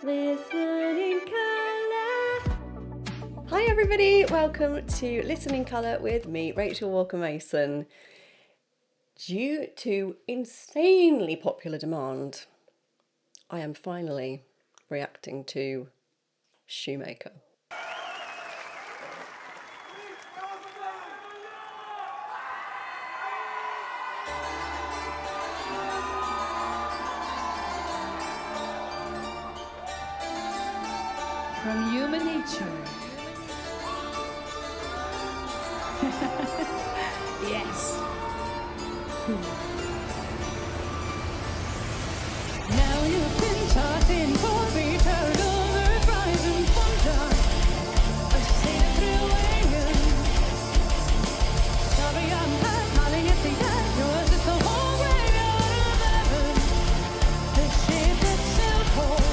Listening Colour. Hi everybody, welcome to Listening Colour with me, Rachel Walker-Mason. Due to insanely popular demand, I am finally reacting to Shoemaker. From human nature. Yes. Now you've been taught in for eternal earthrise and wonder. A saint sorry, I'm not calling it the end. Yours is the whole way out of heaven. The ship that's sailed home.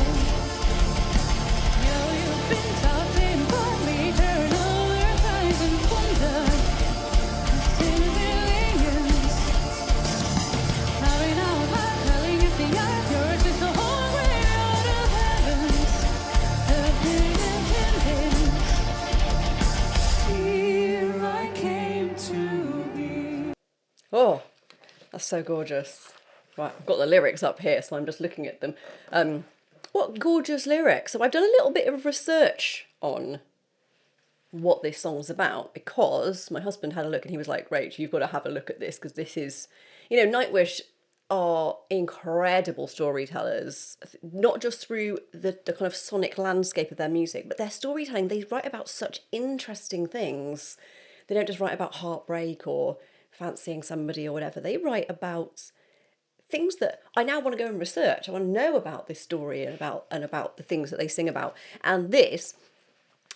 Now you've been taught in for eternal earthrise and wonder. Oh, that's so gorgeous. Right, I've got the lyrics up here, so I'm just looking at them. What gorgeous lyrics. So I've done a little bit of research on what this song's about because my husband had a look and he was like, Rach, you've got to have a look at this because this is, Nightwish are incredible storytellers, not just through the kind of sonic landscape of their music, but their storytelling, they write about such interesting things. They don't just write about heartbreak or fancying somebody or whatever. They write about things that I now want to go and research. I want to know about this story and about the things that they sing about. And this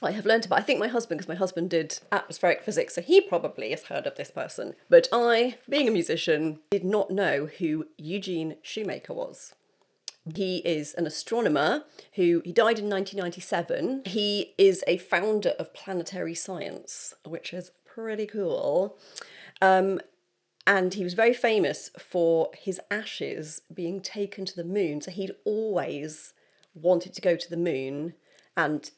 I have learned about. I think my husband, because my husband did atmospheric physics, so he probably has heard of this person. But I, being a musician, did not know who Eugene Shoemaker was. He is an astronomer he died in 1997. He is a founder of planetary science, which is pretty cool. And he was very famous for his ashes being taken to the moon. So he'd always wanted to go to the moon and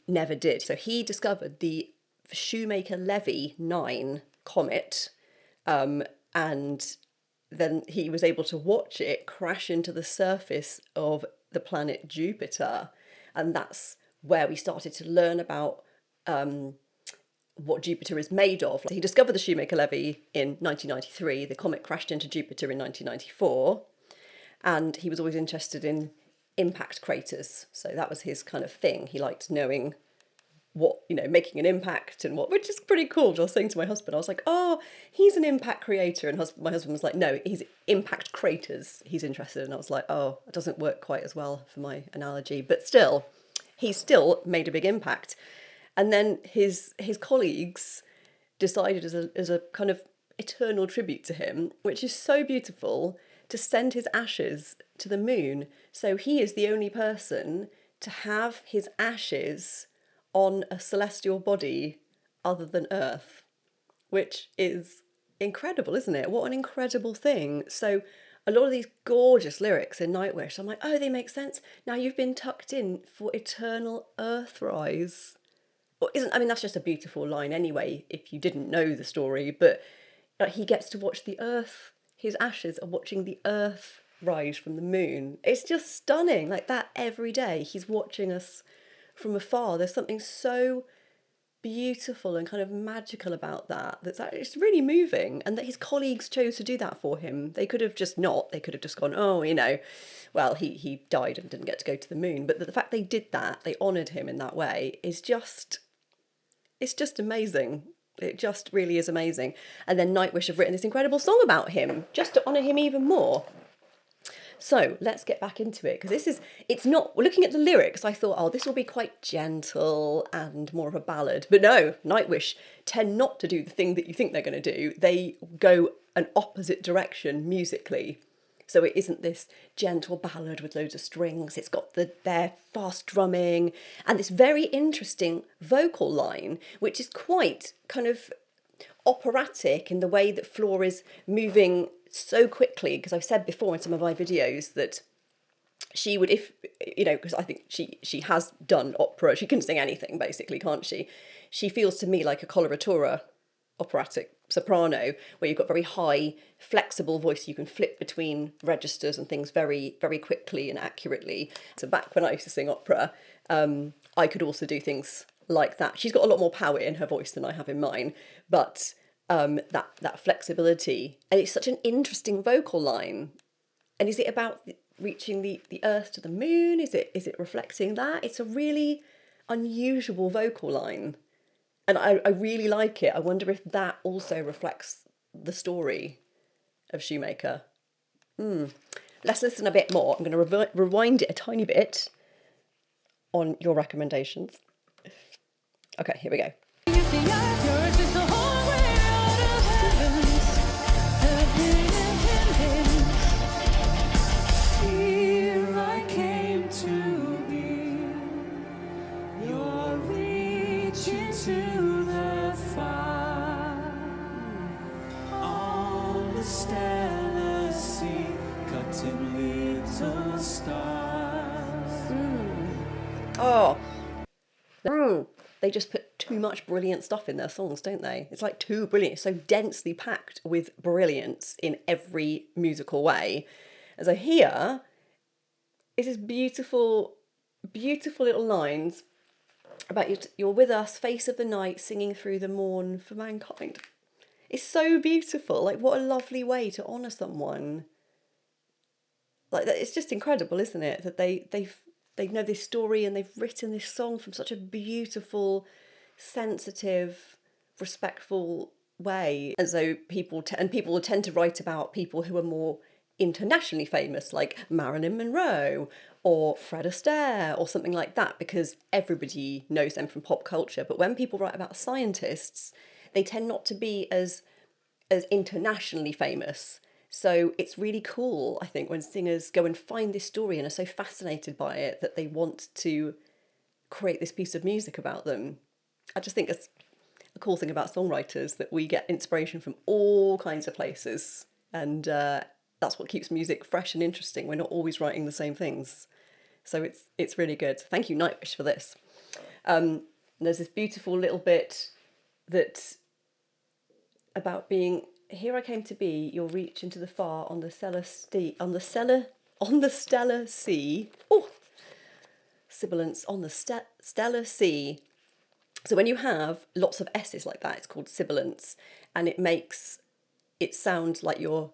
never did. So he discovered the Shoemaker-Levy 9 comet, and then he was able to watch it crash into the surface of the planet Jupiter. And that's where we started to learn about what Jupiter is made of. He discovered the Shoemaker-Levy in 1993. The comet crashed into Jupiter in 1994. And he was always interested in impact craters. So that was his kind of thing. He liked knowing what, making an impact and which is pretty cool. I was saying to my husband, I was like, oh, he's an impact creator. And my husband was like, no, he's impact craters he's interested in. I was like, oh, it doesn't work quite as well for my analogy. But still, he still made a big impact. And then his colleagues decided as a kind of eternal tribute to him, which is so beautiful, to send his ashes to the moon. So he is the only person to have his ashes on a celestial body other than Earth, which is incredible, isn't it? What an incredible thing. So a lot of these gorgeous lyrics in Nightwish, I'm like, oh, they make sense. Now you've been tucked in for eternal Earthrise. Well, that's just a beautiful line anyway, if you didn't know the story, but he gets to watch the Earth, his ashes are watching the Earth rise from the moon. It's just stunning, like that every day. He's watching us from afar. There's something so beautiful and kind of magical about that. It's really moving, and that his colleagues chose to do that for him. They could have just not. They could have just gone, oh, well, he died and didn't get to go to the moon. But the fact they did that, they honoured him in that way, it's just amazing. It just really is amazing. And then Nightwish have written this incredible song about him, just to honour him even more. So let's get back into it, because it's not, looking at the lyrics, I thought, oh, this will be quite gentle and more of a ballad. But no, Nightwish tend not to do the thing that you think they're going to do. They go an opposite direction musically. So it isn't this gentle ballad with loads of strings. It's got their fast drumming and this very interesting vocal line, which is quite kind of operatic in the way that Floor is moving so quickly. Because I've said before in some of my videos that she would, if you know, because I think she has done opera. She can sing anything basically, can't she? She feels to me like a coloratura operatic soprano, where you've got very high, flexible voice. You can flip between registers and things very, very quickly and accurately. So back when I used to sing opera, I could also do things like that. She's got a lot more power in her voice than I have in mine, but that flexibility, and it's such an interesting vocal line. And is it about reaching the earth to the moon? Is it reflecting that? It's a really unusual vocal line. And I really like it. I wonder if that also reflects the story of Shoemaker. Let's listen a bit more. I'm going to rewind it a tiny bit on your recommendations. Okay, here we go. Here I came to be, you're reaching to the far, on the stellar sea, cutting little stars. Oh, they just put too much brilliant stuff in their songs, don't they? It's like too brilliant, so densely packed with brilliance in every musical way. And so here is this beautiful, beautiful little lines about you're with us, face of the night, singing through the morn for mankind. It's so beautiful. Like, what a lovely way to honour someone. Like, it's just incredible, isn't it? That they know this story and they've written this song from such a beautiful, sensitive, respectful way. And so people will tend to write about people who are more internationally famous, like Marilyn Monroe or Fred Astaire or something like that, because everybody knows them from pop culture. But when people write about scientists, they tend not to be as internationally famous. So it's really cool, I think, when singers go and find this story and are so fascinated by it that they want to create this piece of music about them. I just think it's a cool thing about songwriters, that we get inspiration from all kinds of places, and that's what keeps music fresh and interesting. We're not always writing the same things. So it's really good. Thank you, Nightwish, for this. There's this beautiful little bit that about being, here I came to be, you'll reach into the far on the stellar sea. Oh, sibilance, on the stellar sea. So when you have lots of S's like that, it's called sibilance, and it makes it sound like you're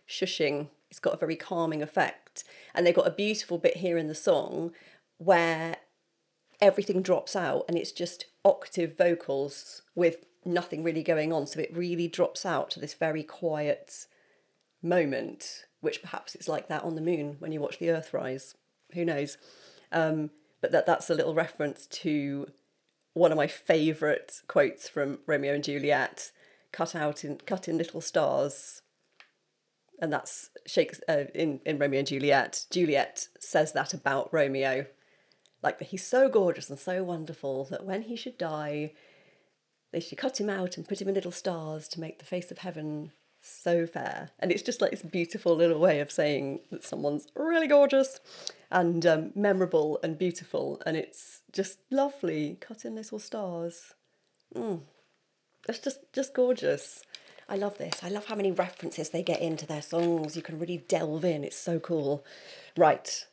shushing. It's got a very calming effect. And they've got a beautiful bit here in the song where everything drops out and it's just octave vocals with nothing really going on. So it really drops out to this very quiet moment, which perhaps it's like that on the moon when you watch the Earth rise. Who knows? But that's a little reference to one of my favourite quotes from Romeo and Juliet, cut in little stars. And that's Shakespeare in Romeo and Juliet. Juliet says that about Romeo, like that he's so gorgeous and so wonderful that when he should die, they should cut him out and put him in little stars to make the face of heaven so fair. And it's just like this beautiful little way of saying that someone's really gorgeous and memorable and beautiful, and it's just lovely. Cut in little stars. That's just gorgeous. I love this. I love how many references they get into their songs. You can really delve in. It's so cool. Right.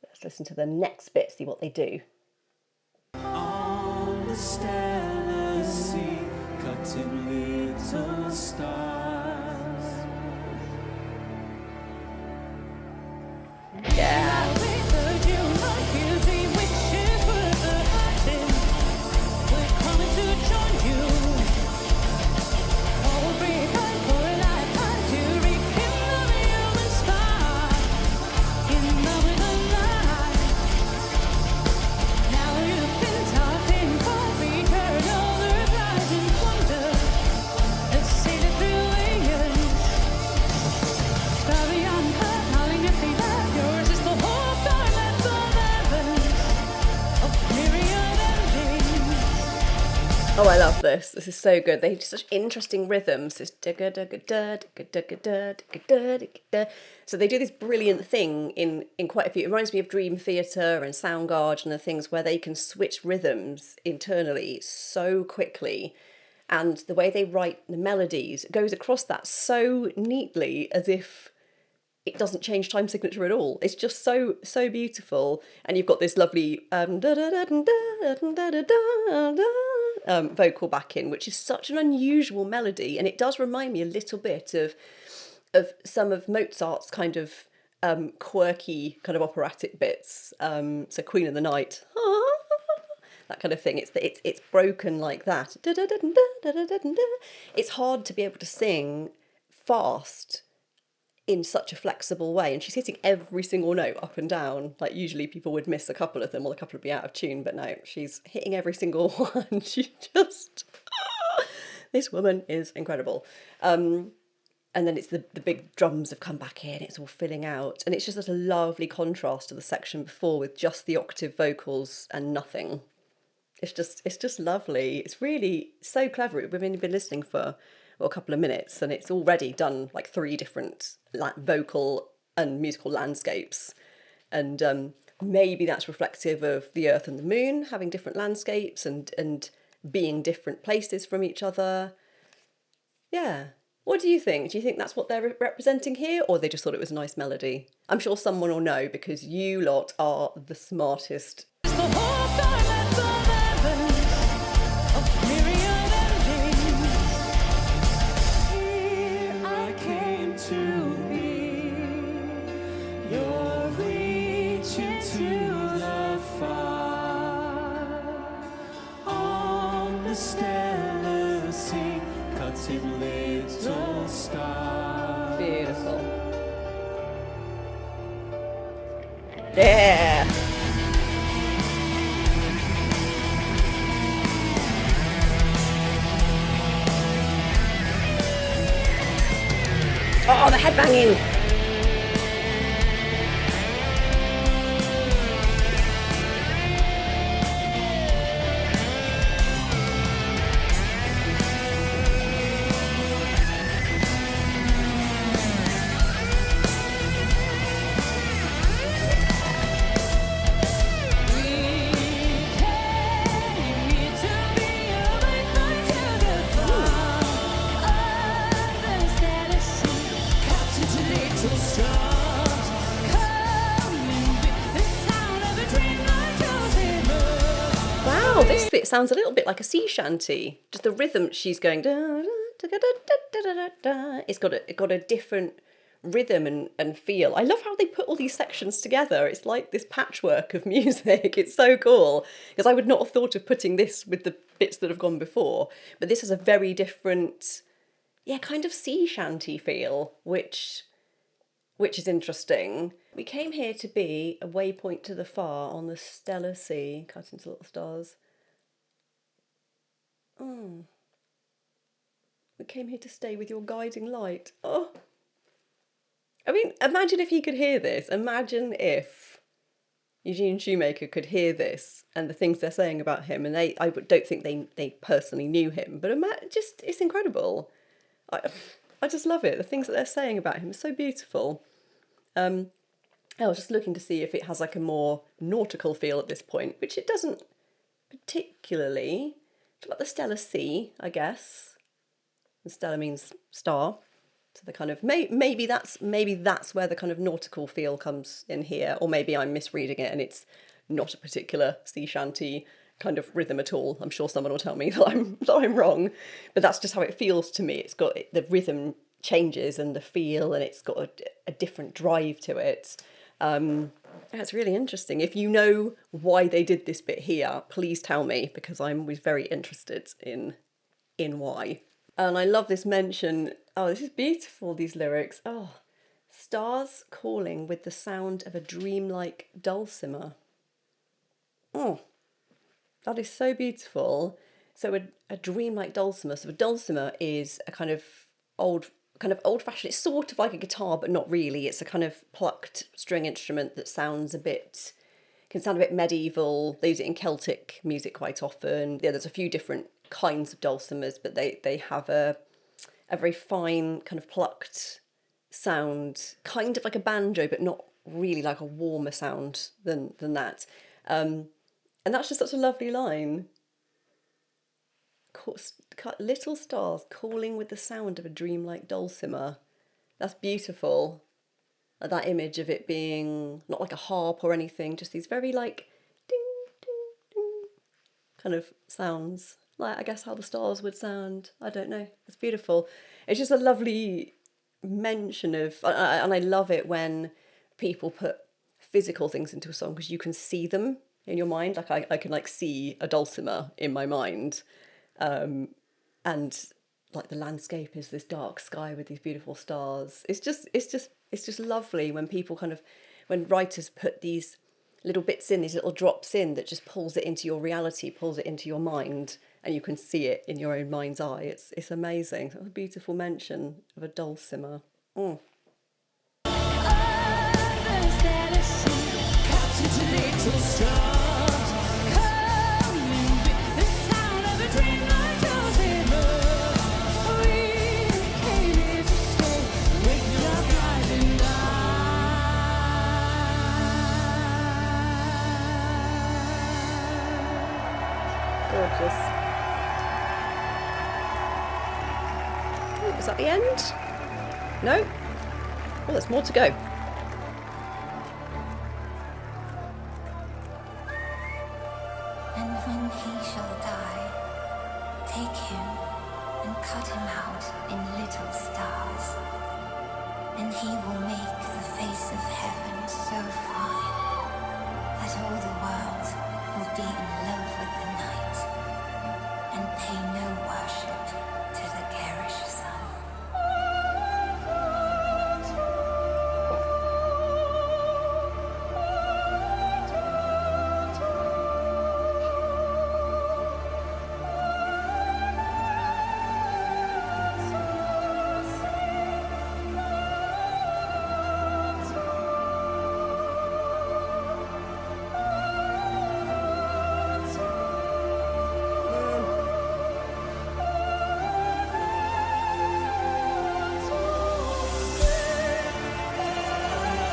Let's listen to the next bit, see what they do. On the stellar sea, cutting little stars. Yeah. Oh, I love this. This is so good. They have such interesting rhythms. This so they do this brilliant thing in quite a few. It reminds me of Dream Theater and Soundgarden and things where they can switch rhythms internally so quickly, and the way they write the melodies goes across that so neatly, as if it doesn't change time signature at all. It's just so beautiful, and you've got this lovely vocal back in, which is such an unusual melody, and it does remind me a little bit of some of Mozart's kind of quirky kind of operatic bits. So Queen of the Night, that kind of thing. It's broken like that. It's hard to be able to sing fast in such a flexible way, and she's hitting every single note up and down. Like usually people would miss a couple of them or a couple would be out of tune, but no, she's hitting every single one. She just this woman is incredible. And then it's the big drums have come back in, it's all filling out, and it's just such a lovely contrast to the section before with just the octave vocals and nothing. It's just lovely. It's really so clever. We've only been listening for a couple of minutes, and it's already done like three different vocal and musical landscapes. And maybe that's reflective of the Earth and the Moon having different landscapes and being different places from each other. Yeah. What do you think? Do you think that's what they're representing here, or they just thought it was a nice melody? I'm sure someone will know because you lot are the smartest. The whole silence of heavens, a myriad endings. Here I came to be. You're reaching to the far on the stellar sea, cutting little stars. Beautiful. Yeah. Oh, the headbanging. Wow, this bit sounds a little bit like a sea shanty. Just the rhythm she's going. It's got a different rhythm and feel. I love how they put all these sections together. It's like this patchwork of music. It's so cool because I would not have thought of putting this with the bits that have gone before. But this has a very different, yeah, kind of sea shanty feel, which is interesting. We came here to be a waypoint to the far on the stellar sea, cut into little stars. Oh. We came here to stay with your guiding light. Oh. I mean, imagine if he could hear this. Imagine if Eugene Shoemaker could hear this and the things they're saying about him. And I don't think they personally knew him, but it's incredible. I just love it. The things that they're saying about him are so beautiful. I was just looking to see if it has like a more nautical feel at this point, which it doesn't particularly. It's like the stellar sea, I guess. And stellar means star, so the kind of maybe that's where the kind of nautical feel comes in here, or maybe I'm misreading it and it's not a particular sea shanty kind of rhythm at all. I'm sure someone will tell me that I'm wrong, but that's just how it feels to me. It's got the rhythm changes and the feel, and it's got a different drive to it. That's really interesting. If you know why they did this bit here, please tell me, because I'm always very interested in why. And I love this mention. Oh, this is beautiful, these lyrics. Oh, stars calling with the sound of a dreamlike dulcimer. Oh, that is so beautiful. So a dreamlike dulcimer. So a dulcimer is a kind of old-fashioned. It's sort of like a guitar, but not really. It's a kind of plucked string instrument that can sound a bit medieval. They use it in Celtic music quite often. Yeah, there's a few different kinds of dulcimers, but they have a very fine kind of plucked sound, kind of like a banjo, but not really, like a warmer sound than that. And that's just such a lovely line. Little stars calling with the sound of a dreamlike dulcimer. That's beautiful. That image of it being not like a harp or anything, just these very like ding, ding, ding kind of sounds. Like, I guess how the stars would sound. I don't know. It's beautiful. It's just a lovely mention of, and I love it when people put physical things into a song because you can see them in your mind. Like I can like see a dulcimer in my mind, and like the landscape is this dark sky with these beautiful stars. It's just lovely when people kind of, when writers put these little bits in, these little drops in, that just pulls it into your reality, pulls it into your mind, and you can see it in your own mind's eye. It's amazing. That's a beautiful mention of a dulcimer. Mm. Gorgeous. Oh, is that the end? No? Oh, there's more to go. And when he shall die, take him and cut him out in little stars, and he will make the face of heaven so fine that all the world will be in love with the night and pay no worship to the garish sun.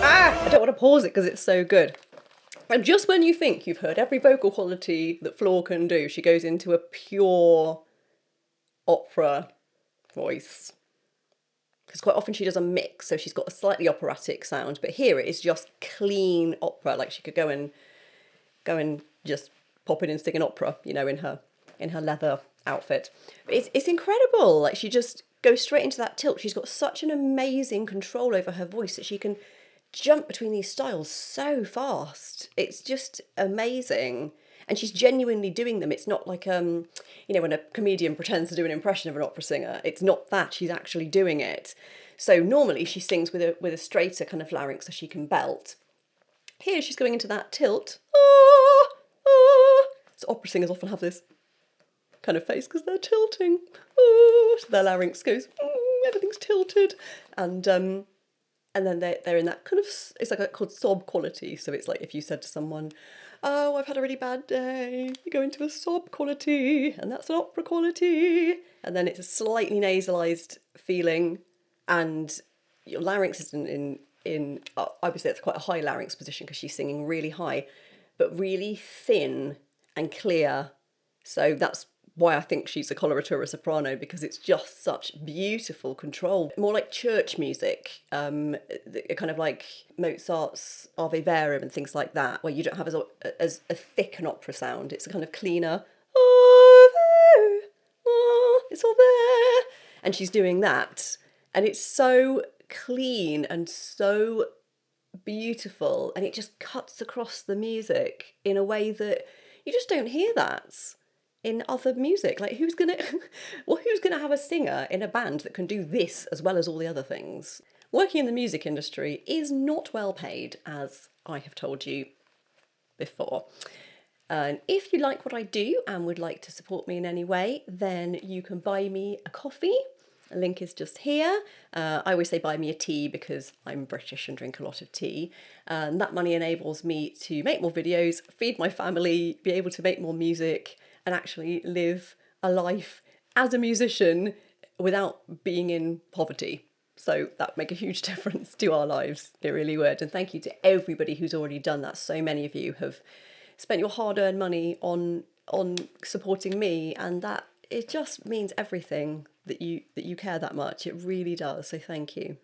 I don't want to pause it because it's so good. And just when you think you've heard every vocal quality that Floor can do, she goes into a pure opera voice. Because quite often she does a mix, so she's got a slightly operatic sound, but here it is just clean opera. Like she could go and just pop in and sing an opera, you know, in her leather outfit. But it's incredible. Like she just goes straight into that tilt. She's got such an amazing control over her voice that she can jump between these styles so fast. It's just amazing. And she's genuinely doing them. It's not like you know, when a comedian pretends to do an impression of an opera singer. It's not that. She's actually doing it. So normally she sings with a straighter kind of larynx so she can belt. Here she's going into that tilt. Ah, ah. So opera singers often have this kind of face because they're tilting. Ah. So their larynx goes, everything's tilted. And then they're in that kind of, it's like called sob quality. So it's like if you said to someone, oh, I've had a really bad day, you go into a sob quality, and that's an opera quality. And then it's a slightly nasalized feeling, and your larynx is in obviously it's quite a high larynx position because she's singing really high, but really thin and clear. So that's why I think she's a coloratura soprano, because it's just such beautiful control. More like church music, kind of like Mozart's Ave Verum and things like that, where you don't have as a thick an opera sound. It's a kind of cleaner, it's all there. And she's doing that. And it's so clean and so beautiful, and it just cuts across the music in a way that you just don't hear that in other music. Like who's gonna have a singer in a band that can do this as well as all the other things? Working in the music industry is not well paid, as I have told you before. And if you like what I do and would like to support me in any way, then you can buy me a coffee. The link is just here. I always say buy me a tea because I'm British and drink a lot of tea. And that money enables me to make more videos, feed my family, be able to make more music, and actually live a life as a musician without being in poverty. So that would make a huge difference to our lives. It really would. And thank you to everybody who's already done that. So many of you have spent your hard-earned money on supporting me, and that it just means everything that you care that much. It really does. So thank you.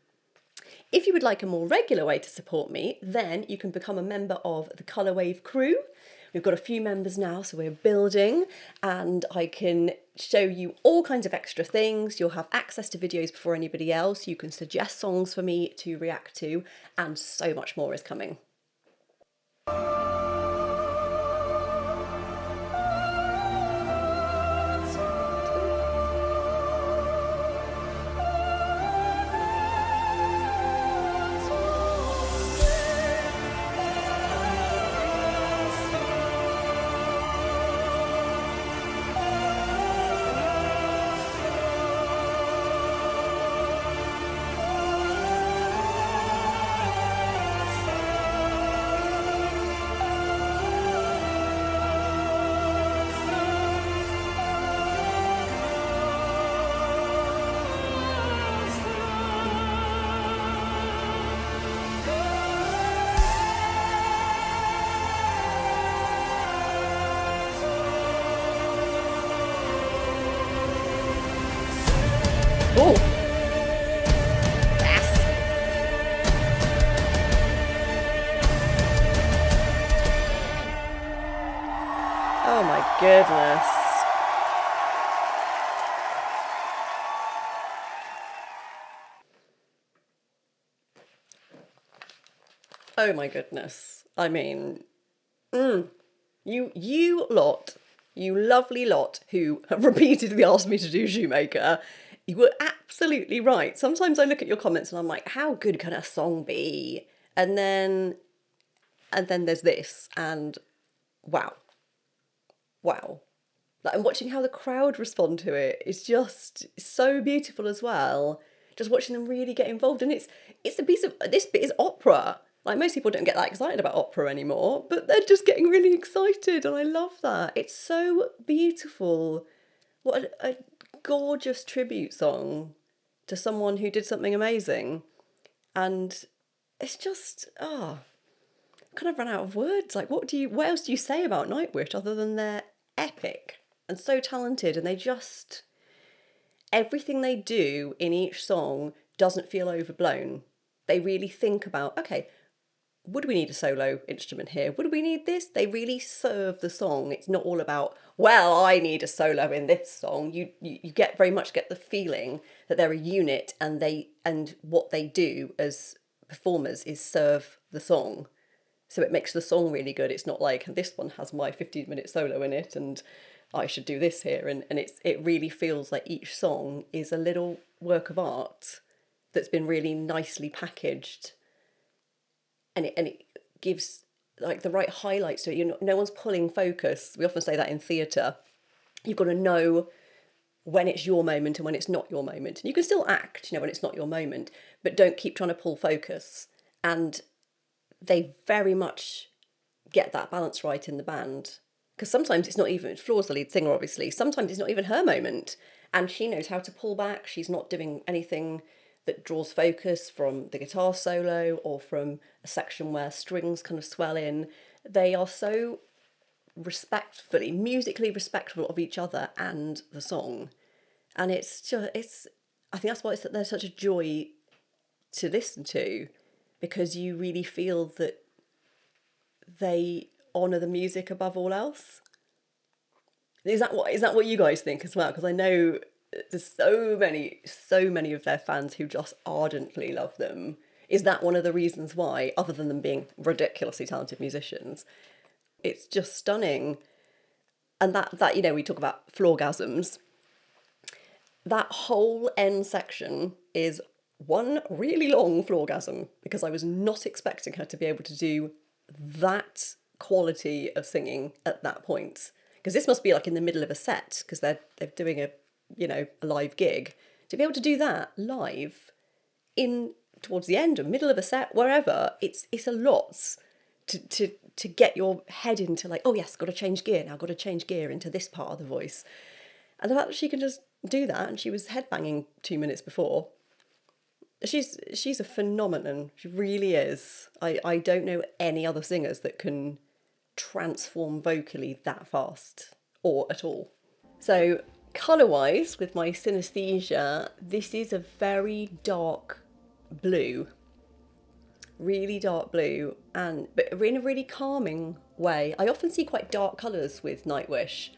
If you would like a more regular way to support me, then you can become a member of the Colourwave crew. We've got a few members now, so we're building, and I can show you all kinds of extra things. You'll have access to videos before anybody else. You can suggest songs for me to react to, and so much more is coming. Oh, yes. Oh my goodness. Oh my goodness. I mean, you lot, you lovely lot who have repeatedly asked me to do Shoemaker, you were absolutely right. Sometimes I look at your comments and I'm like, how good can a song be? And then there's this, and wow. Wow. Like, I'm watching how the crowd respond to it. It's just so beautiful as well. Just watching them really get involved, and it's a piece of this bit is opera. Like, most people don't get that excited about opera anymore, but they're just getting really excited, and I love that. It's so beautiful. What a gorgeous tribute song to someone who did something amazing, and it's just kind of run out of words. Like, what else do you say about Nightwish other than they're epic and so talented, and everything they do in each song doesn't feel overblown. They really think about, okay, would we need a solo instrument here? Would we need this? They really serve the song. It's not all about, well, I need a solo in this song. You very much get the feeling that they're a unit, and what they do as performers is serve the song. So it makes the song really good. It's not like, this one has my 15-minute solo in it and I should do this here. And it really feels like each song is a little work of art that's been really nicely packaged. And it gives like the right highlights to it. No one's pulling focus. We often say that in theatre. You've got to know when it's your moment and when it's not your moment. And you can still act, when it's not your moment, but don't keep trying to pull focus. And they very much get that balance right in the band, because sometimes it's not even, Floor's the lead singer obviously, sometimes it's not even her moment, and she knows how to pull back. She's not doing anything that draws focus from the guitar solo or from a section where strings kind of swell in. They are so musically respectful of each other and the song, and I think that's why they're such a joy to listen to, because you really feel that they honour the music above all else. Is that what you guys think as well? Because I know there's so many of their fans who just ardently love them. Is that one of the reasons why, other than them being ridiculously talented musicians? It's just stunning. And that we talk about floorgasms. That whole end section is one really long floorgasm, because I was not expecting her to be able to do that quality of singing at that point. Because this must be like in the middle of a set, because they're doing a live gig. To be able to do that live towards the end or middle of a set, wherever, it's a lot to get your head into, like, oh yes, got to change gear now, got to change gear into this part of the voice. And the fact that she can just do that, and she was headbanging 2 minutes before, she's a phenomenon. She really is. I don't know any other singers that can transform vocally that fast or at all. So colour wise, with my synesthesia, this is a very dark blue, really dark blue, and but in a really calming way. I often see quite dark colours with Nightwish.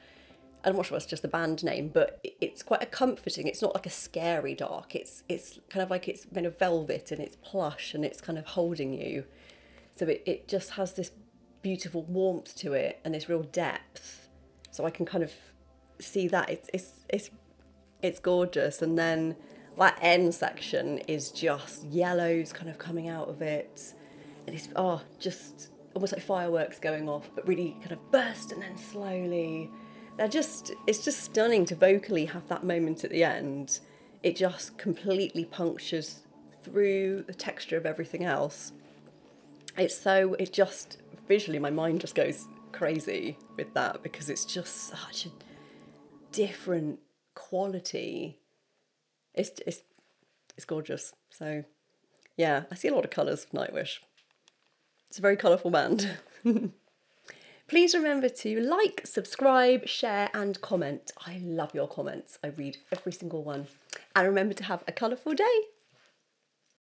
I'm not sure if it's just the band name, but it's quite a comforting. It's not like a scary dark. It's kind of like it's made of velvet and it's plush and it's kind of holding you. So it just has this beautiful warmth to it and this real depth. So I can kind of see that it's gorgeous. And then that end section is just yellows kind of coming out of it. And it's just almost like fireworks going off, but really kind of burst and then slowly. It's just stunning to vocally have that moment at the end. It just completely punctures through the texture of everything else. It just visually, my mind just goes crazy with that because it's just such a different quality. It's gorgeous. So yeah, I see a lot of colours with Nightwish. It's a very colourful band. Please remember to like, subscribe, share and comment. I love your comments. I read every single one. And remember to have a colourful day.